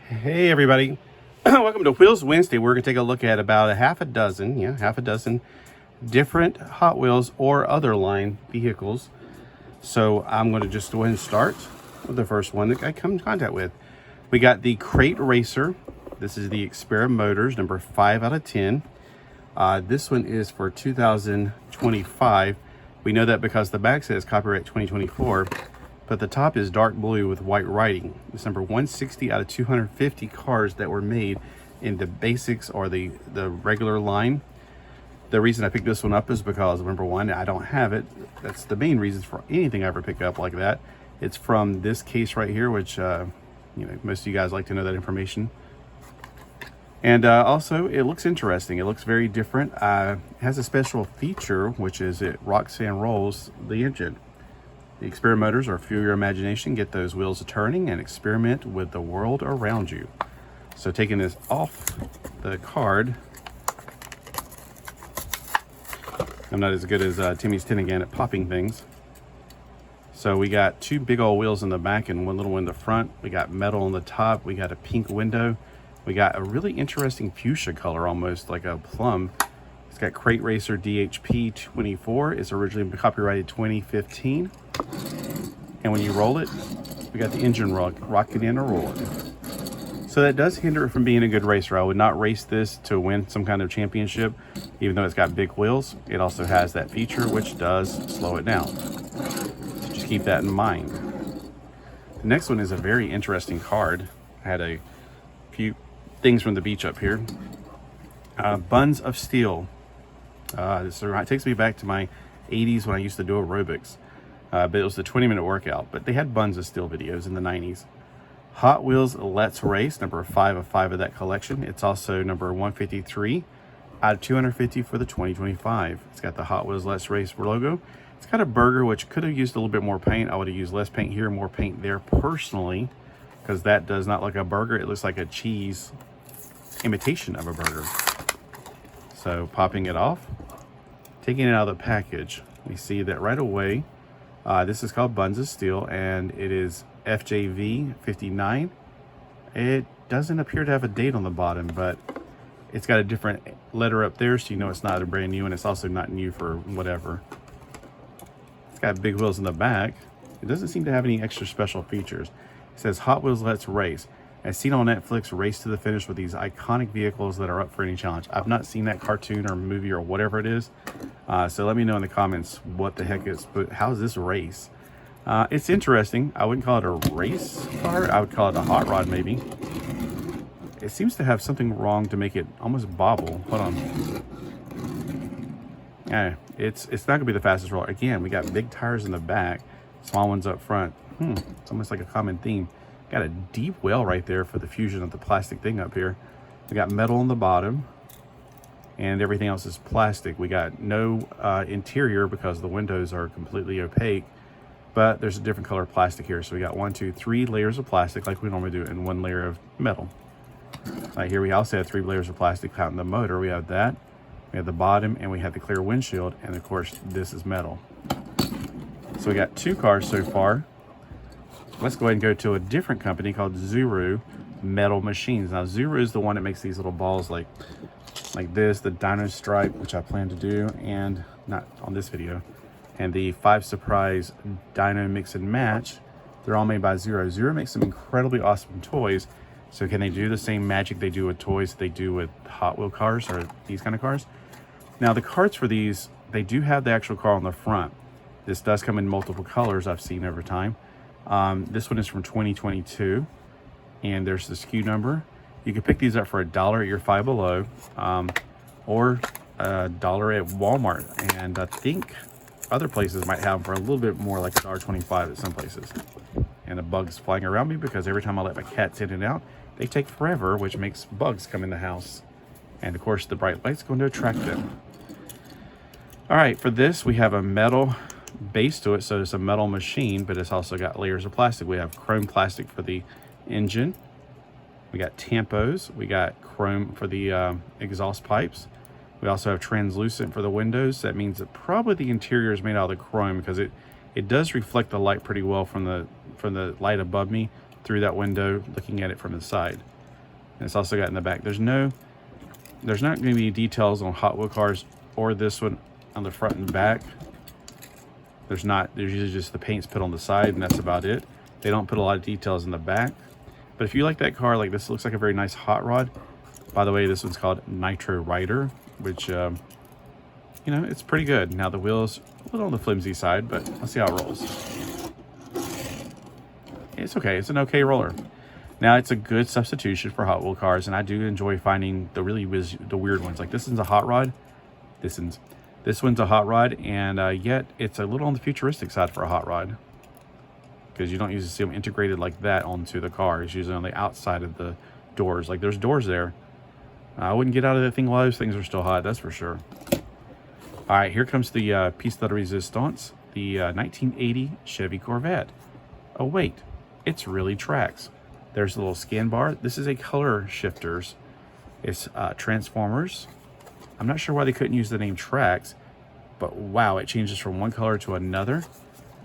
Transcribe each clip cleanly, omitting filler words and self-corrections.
Hey everybody, welcome to Wheels Wednesday. We're going to take a look at about a half a dozen different Hot Wheels or other line vehicles. So I'm going to just go ahead and start with the first one that I come in contact with. We got the Crate Racer. This is the Xpera Motors, number 5 out of 10. This one is for 2025. We know that because the back says copyright 2024. But the top is dark blue with white writing. It's number 160 out of 250 cars that were made in the basics or the regular line. The reason I picked this one up is because, number one, I don't have it. That's the main reason for anything I ever pick up like that. It's from this case right here, which most of you guys like to know that information. And also, it looks interesting. It looks very different. It has a special feature, which is it rocks and rolls the engine. The Xpera Motors are fuel your imagination, get those wheels turning, and experiment with the world around you. So taking this off the card, I'm not as good as Timmy's tin again at popping things. So we got two big old wheels in the back and one little one in the front. We got metal on the top. We got a pink window. We got a really interesting fuchsia color, almost like a plum. It's got Crate Racer DHP 24. It's originally copyrighted 2015. And when you roll it, we got the engine rocking in or rolling. So that does hinder it from being a good racer. I would not race this to win some kind of championship, even though it's got big wheels. It also has that feature which does slow it down. So just keep that in mind. The next one is a very interesting card. I had a few things from the beach up here. Buns of Steel. It takes me back to my 80s when I used to do aerobics. But it was the 20-minute workout. But they had Buns of Steel videos in the 90s. Hot Wheels Let's Race, number 5 of 5 of that collection. It's also number 153 out of 250 for the 2025. It's got the Hot Wheels Let's Race logo. It's got a burger, which could have used a little bit more paint. I would have used less paint here, more paint there personally, because that does not look like a burger. It looks like a cheese imitation of a burger. So popping it off, taking it out of the package, we see that right away. This is called Buns of Steel, and it is FJV 59. It doesn't appear to have a date on the bottom, but it's got a different letter up there, so you know it's not a brand new, and it's also not new for whatever. It's got big wheels in the back. It doesn't seem to have any extra special features. It says Hot Wheels Let's Race. As seen on Netflix, race to the finish with these iconic vehicles that are up for any challenge. I've not seen that cartoon or movie or whatever it is. So let me know in the comments what the heck is, but how is this race? It's interesting. I wouldn't call it a race car. I would call it a hot rod maybe. It seems to have something wrong to make it almost bobble. Hold on. Yeah, it's not gonna be the fastest roller. Again, we got big tires in the back, small ones up front. It's almost like a common theme. Got a deep well right there for the fusion of the plastic thing up here. We got metal on the bottom, and everything else is plastic. We got no interior because the windows are completely opaque, but there's a different color of plastic here. So we got 1, 2, 3 layers of plastic like we normally do, and 1 layer of metal. Right here we also have 3 layers of plastic out in the motor. We have that, we have the bottom, and we have the clear windshield, and of course this is metal. So we got 2 cars so far. Let's go ahead and go to a different company called Zuru Metal Machines. Now Zuru is the one that makes these little balls like this, the Dino Stripe, which I plan to do, and not on this video, and the 5 Surprise Dino Mix and Match. They're all made by Zuru. Zuru makes some incredibly awesome toys. So can they do the same magic they do with toys that they do with Hot Wheel cars or these kind of cars? Now the cards for these, they do have the actual car on the front. This does come in multiple colors I've seen over time. This one is from 2022, and there's the SKU number. You can pick these up for $1 at your Five Below, or $1 at Walmart, and I think other places might have them for a little bit more, like $1.25 at some places. And the bugs flying around me because every time I let my cats in and out, they take forever, which makes bugs come in the house. And of course, the bright light's going to attract them. All right, for this, we have a metal base to it, so it's a metal machine, but it's also got layers of plastic. We have chrome plastic for the engine. We got tampos. We got chrome for the exhaust pipes. We also have translucent for the windows. That means that probably the interior is made out of the chrome because it does reflect the light pretty well from the light above me, through that window looking at it from the side. And it's also got in the back. There's not going to be details on Hot Wheel cars or this one on the front and back. There's usually just the paint's put on the side and that's about it. They don't put a lot of details in the back. But if you like that car, like this looks like a very nice hot rod. By the way, this one's called Nitro Rider, which, you know, it's pretty good. Now the wheel's a little on the flimsy side, but let's see how it rolls. It's okay. It's an okay roller. Now it's a good substitution for Hot Wheel cars, and I do enjoy finding the weird ones. Like this one's a hot rod. This one's a hot rod, and yet it's a little on the futuristic side for a hot rod, because you don't usually see them integrated like that onto the car. It's usually on the outside of the doors. Like there's doors there. I wouldn't get out of that thing while those things are still hot, that's for sure. All right, here comes the piece de resistance, the 1980 Chevy Corvette. Oh wait, it's really tracks. There's a little scan bar. This is a color shifters. It's transformers. I'm not sure why they couldn't use the name tracks, but wow, it changes from one color to another.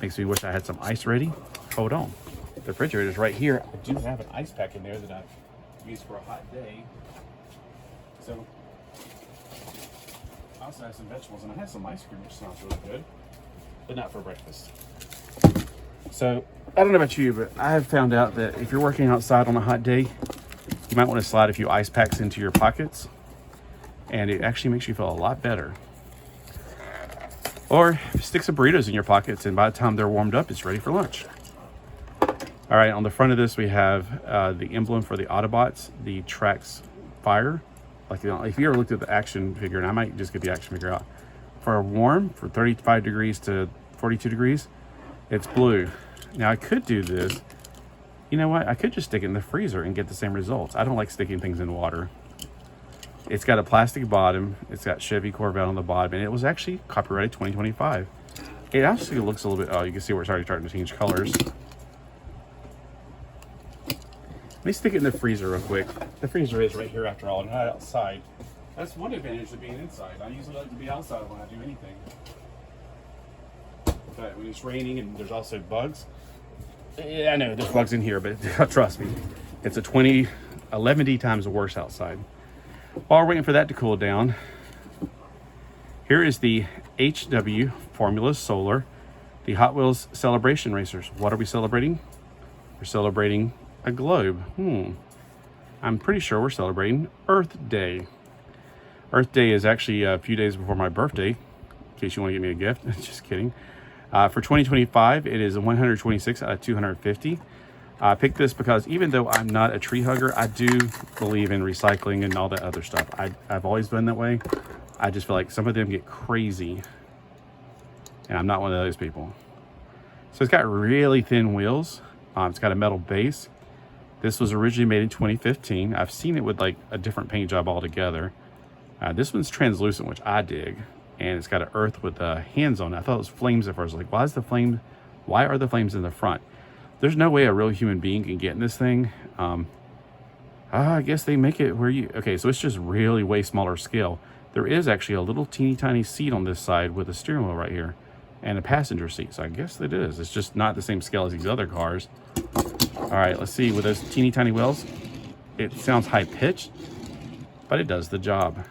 Makes me wish I had some ice ready. Hold on. The refrigerator's right here. I do have an ice pack in there that I've used for a hot day. So I also have some vegetables, and I have some ice cream, which sounds really good, but not for breakfast. So I don't know about you, but I have found out that if you're working outside on a hot day, you might want to slide a few ice packs into your pockets, and it actually makes you feel a lot better. Or stick some burritos in your pockets, and by the time they're warmed up, it's ready for lunch. All right, on the front of this, we have the emblem for the Autobots, the Trax Fire. Like, you know, if you ever looked at the action figure, and I might just get the action figure out, for warm, for 35 degrees to 42 degrees, it's blue. Now, I could do this. You know what? I could just stick it in the freezer and get the same results. I don't like sticking things in water. It's got a plastic bottom. It's got Chevy Corvette on the bottom, and it was actually copyrighted 2025. It actually looks a little bit, oh, you can see where it's already starting to change colors. Let me stick it in the freezer real quick. The freezer is right here after all, not outside. That's one advantage of being inside. I usually like to be outside when I do anything. But when it's raining and there's also bugs, yeah, I know there's bugs in here, but trust me, it's 11 times worse outside. While we're waiting for that to cool down, here is the HW Formula Solar, the Hot Wheels Celebration Racers. What are we celebrating? We're celebrating a globe. I'm pretty sure we're celebrating Earth Day. Earth Day is actually a few days before my birthday, in case you want to give me a gift. Just kidding. For 2025, it is 126 out of 250. I picked this because even though I'm not a tree hugger, I do believe in recycling and all that other stuff. I've always been that way. I just feel like some of them get crazy, and I'm not one of those people. So it's got really thin wheels. It's got a metal base. This was originally made in 2015. I've seen it with like a different paint job altogether. This one's translucent, which I dig, and it's got an earth with hands on it. I thought it was flames at first. Like, why are the flames in the front? There's no way a real human being can get in this thing. I guess they make it where you... Okay, so it's just really way smaller scale. There is actually a little teeny tiny seat on this side with a steering wheel right here and a passenger seat. So I guess it is. It's just not the same scale as these other cars. All right, let's see. With those teeny tiny wheels, it sounds high pitched, but it does the job.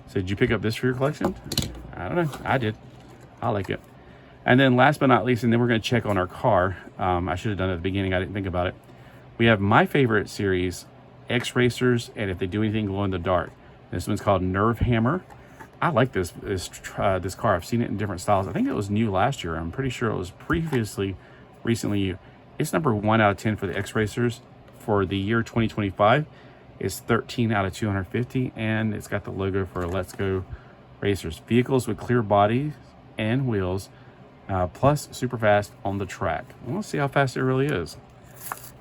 So did you pick up this for your collection? I don't know. I did. I like it. And then last but not least, and then we're going to check on our car. I should have done it at the beginning. I didn't think about it. We have my favorite series, X Racers, and if they do anything glow in the dark. This one's called Nerve Hammer. I like this car. I've seen it in different styles. I think it was new last year. I'm pretty sure it was recently. It's number 1 out of 10 for the X Racers for the year 2025. It's 13 out of 250, and it's got the logo for Let's Go Racers. Vehicles with clear bodies and wheels, plus super fast on the track. We'll see how fast it really is.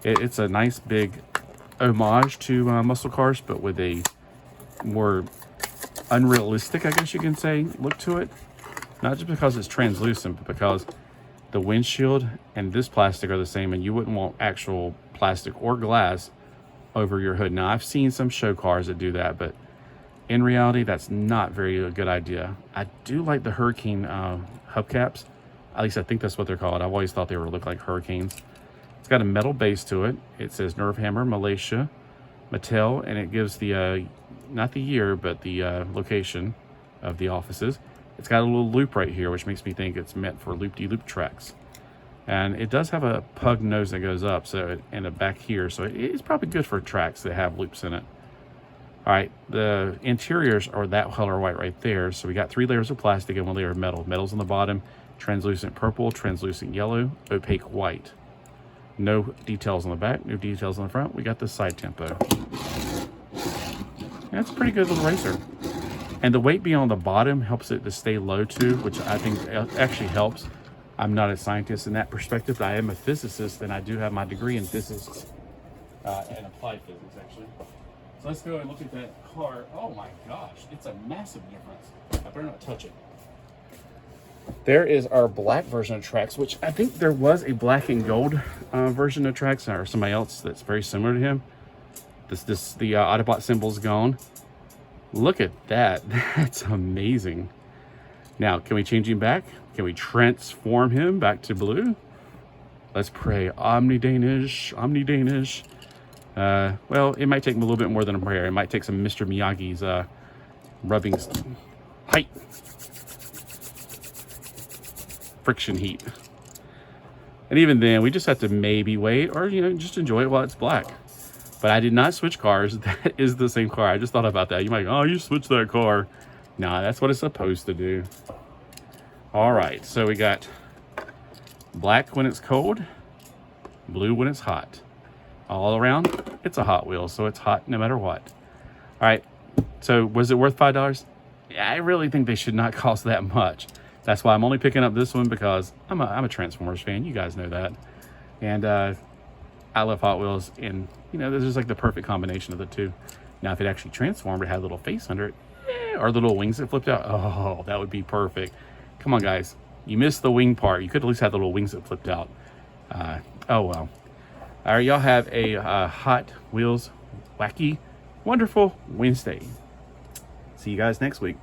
It's a nice big homage to muscle cars, but with a more unrealistic, I guess you can say, look to it. Not just because it's translucent, but because the windshield and this plastic are the same, and you wouldn't want actual plastic or glass over your hood. Now, I've seen some show cars that do that, but in reality, that's not very a good idea. I do like the Hurricane hubcaps. At least I think that's what they're called. I've always thought they were look like Hurricanes. It's got a metal base to it. It says Nerve Hammer, Malaysia, Mattel, and it gives the, not the year, but the location of the offices. It's got a little loop right here, which makes me think it's meant for loop-de-loop tracks. And it does have a pug nose that goes up, and a back here, so it's probably good for tracks that have loops in it. All right, the interiors are that color white right there. So we got 3 layers of plastic and 1 layer of metal. Metal's on the bottom, translucent purple, translucent yellow, opaque white. No details on the back, no details on the front. We got the side tempo. That's a pretty good little racer. And the weight being on the bottom helps it to stay low too, which I think actually helps. I'm not a scientist in that perspective, but I am a physicist, and I do have my degree in physics and applied physics, actually. So let's go and look at that car. Oh my gosh, it's a massive difference. I better not touch it. There is our black version of tracks, which I think there was a black and gold version of tracks, or somebody else that's very similar to him. The Autobot symbol's gone. Look at that. That's amazing. Now, can we change him back? Can we transform him back to blue? Let's pray. Omni-Danish, Omni-Danish. Well, it might take him a little bit more than a prayer. It might take some Mr. Miyagi's rubbing height. Friction heat. And even then, we just have to maybe wait, or, just enjoy it while it's black. But I did not switch cars. That is the same car. I just thought about that. You might go, oh, you switched that car. Nah, that's what it's supposed to do. All right, so we got black when it's cold, blue when it's hot. All around, it's a Hot Wheels, so it's hot no matter what. All right, so was it worth $5? Yeah, I really think they should not cost that much. That's why I'm only picking up this one, because I'm a Transformers fan. You guys know that. And I love Hot Wheels, and this is like the perfect combination of the two. Now, if it actually transformed, it had a little face under it, or the little wings that flipped out, oh, that would be perfect. Come on, guys. You missed the wing part. You could at least have the little wings that flipped out. Oh, well. All right, y'all have a Hot Wheels wacky, wonderful Wednesday. See you guys next week.